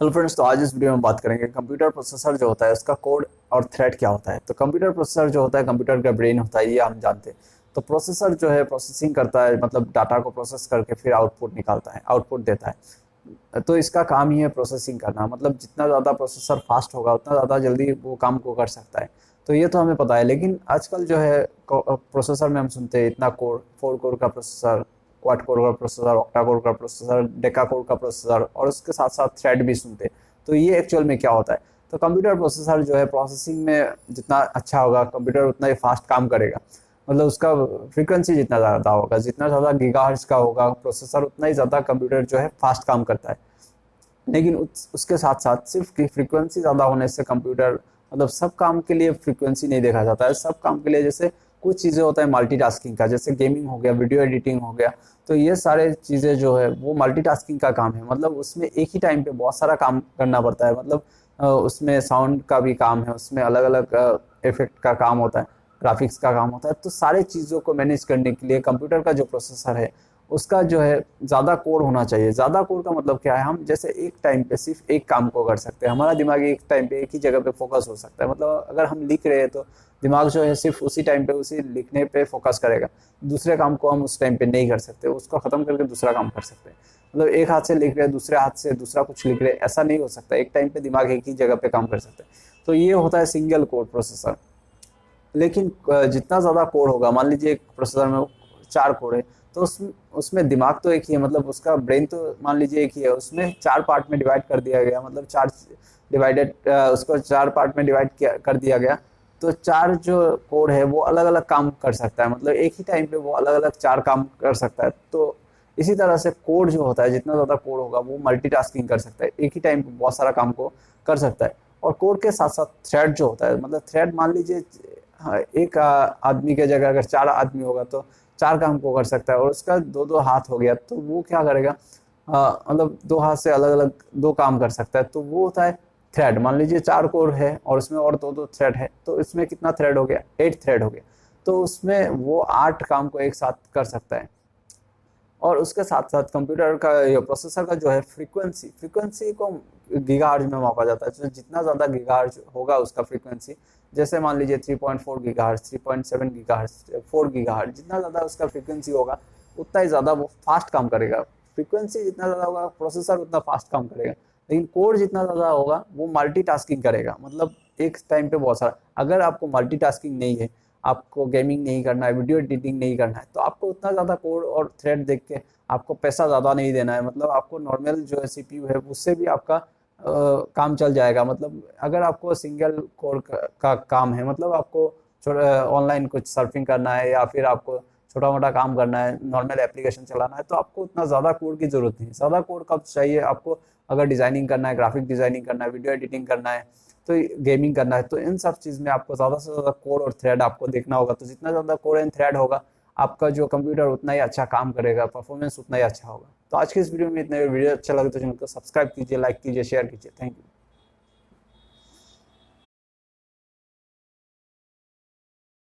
Hello friends, तो आज इस वीडियो में बात करेंगे कंप्यूटर प्रोसेसर जो होता है उसका कोड और थ्रेड क्या होता है। तो कंप्यूटर प्रोसेसर जो होता है कंप्यूटर का ब्रेन होता है, ये हम जानते हैं। तो प्रोसेसर जो है प्रोसेसिंग करता है, मतलब डाटा को प्रोसेस करके फिर आउटपुट निकालता है, आउटपुट देता है। तो इसका काम ही है प्रोसेसिंग करना, मतलब जितना ज़्यादा प्रोसेसर फास्ट होगा उतना ज़्यादा जल्दी वो काम को कर सकता है। तो ये तो हमें पता है, लेकिन आजकल जो है प्रोसेसर में हम सुनते हैं इतना कोर, 4 कोर का प्रोसेसर, क्वाड कोर का प्रोसेसर, ऑक्टा कोर का प्रोसेसर, डेका कोर का प्रोसेसर, और उसके साथ साथ थ्रेड भी सुनते हैं। तो ये एक्चुअल में क्या होता है? तो कंप्यूटर प्रोसेसर जो है प्रोसेसिंग में जितना अच्छा होगा कंप्यूटर उतना ही फास्ट काम करेगा। मतलब उसका फ्रीक्वेंसी जितना ज़्यादा होगा, जितना ज़्यादा गीगाहर्ट्ज़ का होगा प्रोसेसर, उतना ही ज़्यादा कंप्यूटर जो है फास्ट काम करता है। लेकिन उसके साथ साथ सिर्फ की फ्रीक्वेंसी ज़्यादा होने से कंप्यूटर, मतलब सब काम के लिए फ्रीक्वेंसी नहीं देखा जाता है। सब काम के लिए जैसे कुछ चीज़ें होता है मल्टीटास्किंग का, जैसे गेमिंग हो गया, वीडियो एडिटिंग हो गया, तो ये सारे चीज़ें जो है वो मल्टीटास्किंग का काम है। मतलब उसमें एक ही टाइम पे बहुत सारा काम करना पड़ता है। मतलब उसमें साउंड का भी काम है, उसमें अलग अलग इफेक्ट का काम होता है, ग्राफिक्स का काम होता है। तो सारे चीज़ों को मैनेज करने के लिए कंप्यूटर का जो प्रोसेसर है उसका जो है ज़्यादा कोर होना चाहिए। ज़्यादा कोर का मतलब क्या है? हम जैसे एक टाइम पे सिर्फ एक काम को कर सकते हैं, हमारा दिमाग एक टाइम पे एक ही जगह पे फोकस हो सकता है। मतलब अगर हम लिख रहे हैं तो दिमाग जो है सिर्फ उसी टाइम पे उसी लिखने पे फोकस करेगा। दूसरे काम को हम उस टाइम पे नहीं कर सकते, उसको ख़त्म करके दूसरा काम कर सकते हैं। मतलब एक हाथ से लिख रहे हैं, दूसरे हाथ से दूसरा कुछ लिख रहे हैं, ऐसा नहीं हो सकता। एक टाइम पे दिमाग एक ही जगह पे काम कर सकते हैं। तो ये होता है सिंगल कोर प्रोसेसर। लेकिन जितना ज़्यादा कोर होगा, मान लीजिए एक प्रोसेसर में 4 कोर है, तो उसमें दिमाग तो एक ही है, मतलब उसका ब्रेन तो मान लीजिए एक ही है, उसमें 4 पार्ट में डिवाइड कर दिया गया, मतलब उसको 4 पार्ट में डिवाइड कर दिया गया। तो 4 जो कोर है वो अलग अलग काम कर सकता है, मतलब एक ही टाइम पे वो अलग अलग 4 काम कर सकता है। तो इसी तरह से कोड जो होता है, जितना ज़्यादा कोड होगा वो मल्टीटास्किंग कर सकता है, एक ही टाइम पे बहुत सारा काम को कर सकता है। और कोड के साथ साथ थ्रेड जो होता है, मतलब थ्रेड मान लीजिए, हाँ, एक आदमी के जगह अगर 4 आदमी होगा तो 4 काम को कर सकता है, और उसका 2-2 हाथ हो गया तो वो क्या करेगा? मतलब 2 हाथ से अलग अलग 2 काम कर सकता है। तो वो होता है थ्रेड। मान लीजिए 4 कोर है और उसमें और 2-2 थ्रेड है, तो इसमें कितना थ्रेड हो गया? 8 थ्रेड हो गया। तो उसमें वो 8 काम को एक साथ कर सकता है। और उसके साथ साथ कंप्यूटर का ये प्रोसेसर का जो है फ्रीक्वेंसी को गीगाहर्ट्ज में मापा जाता है। तो जितना ज़्यादा गीगाहर्ट्ज होगा उसका फ्रीक्वेंसी, जैसे मान लीजिए 3.4 गीगाहर्ट्ज, 3.7 गीगाहर्ट्ज, 4 गीगाहर्ट्ज, जितना ज़्यादा उसका फ्रीक्वेंसी होगा उतना ही ज़्यादा वो फास्ट काम करेगा। फ्रीक्वेंसी जितना ज़्यादा होगा प्रोसेसर उतना फास्ट काम करेगा। लेकिन कोड जितना ज़्यादा होगा वो मल्टीटास्किंग करेगा, मतलब एक टाइम पे बहुत सारा। अगर आपको मल्टीटास्किंग नहीं है, आपको गेमिंग नहीं करना है, वीडियो एडिटिंग नहीं करना है, तो आपको उतना ज़्यादा कोड और थ्रेड देख के आपको पैसा ज़्यादा नहीं देना है। मतलब आपको नॉर्मल जो है सीपीयू है उससे भी आपका काम चल जाएगा। मतलब अगर आपको सिंगल कोर का काम है, मतलब आपको ऑनलाइन कुछ सर्फिंग करना है या फिर आपको छोटा मोटा काम करना है, नॉर्मल एप्लीकेशन चलाना है, तो आपको उतना ज़्यादा कोड की ज़रूरत नहीं है। ज़्यादा कोड कब चाहिए आपको? अगर डिज़ाइनिंग करना है, ग्राफिक डिज़ाइनिंग करना है, वीडियो एडिटिंग करना है, तो गेमिंग करना है, तो इन सब चीज़ में आपको ज़्यादा से ज़्यादा कोड और थ्रेड आपको देखना होगा। तो जितना ज़्यादा कोड एंड थ्रेड होगा आपका जो कंप्यूटर उतना ही अच्छा काम करेगा, परफॉर्मेंस उतना ही अच्छा होगा। तो आज की इस वीडियो में इतना ही। वीडियो अच्छा लगे तो चैनल को सब्सक्राइब कीजिए, लाइक कीजिए, शेयर कीजिए। Thank you.